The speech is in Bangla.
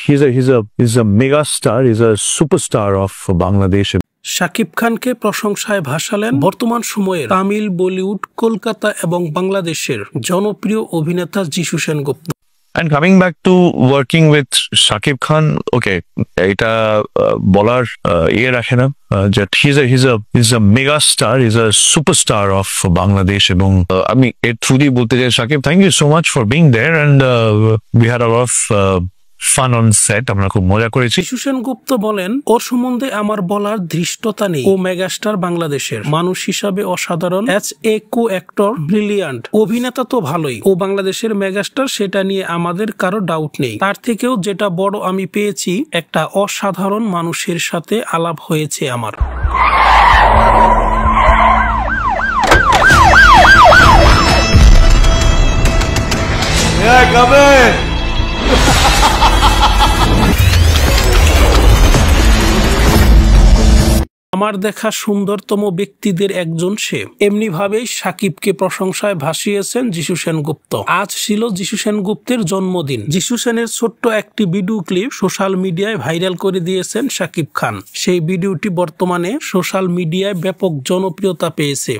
he's a mega star. He's a superstar of Bangladesh. Shakib খানকে প্রশংসায় ভাসালেন বর্তমান সময়ের তামিল, বলিউড, কলকাতা এবং বাংলাদেশের জনপ্রিয় অভিনেতা যিশু Sengupta. And coming back to working with Shakib Khan, okay, এটা বলার রাখে না যে he's a mega star, he's a superstar of Bangladesh এবং আমি এর থ্রু দিয়ে বলতে চাই Shakib, thank you so much for being there and we had a lot of fun on set, আমরা খুব মজা করেছি। যিশু সেনগুপ্ত বলেন, ওর সম্বন্ধে আমার বলার ধৃষ্টতা নেই। ও মেগাস্টার, বাংলাদেশের মানুষ হিসাবে অসাধারণ, as a co actor brilliant. অভিনেতা তো ভালোই, ও বাংলাদেশের মেগাস্টার, সেটা নিয়ে আমাদের কারো ডাউট নেই। তার থেকেও যেটা বড় আমি পেয়েছি, একটা অসাধারণ মানুষের সাথে আলাপ হয়েছে আমার। আমার দেখা সুন্দরতম ব্যক্তিদের একজন সে। এমনি ভাবেই শাকিবকে প্রশংসায় ভাসিয়েছেন যিশু সেনগুপ্ত। আজ ছিল যিশু সেনগুপ্তের জন্মদিন। যিশু সেনের ছোট্ট একটি ভিডিও ক্লিপ সোশ্যাল মিডিয়ায় ভাইরাল করে দিয়েছেন শাকিব খান। সেই ভিডিওটি বর্তমানে সোশ্যাল মিডিয়ায় ব্যাপক জনপ্রিয়তা পেয়েছে।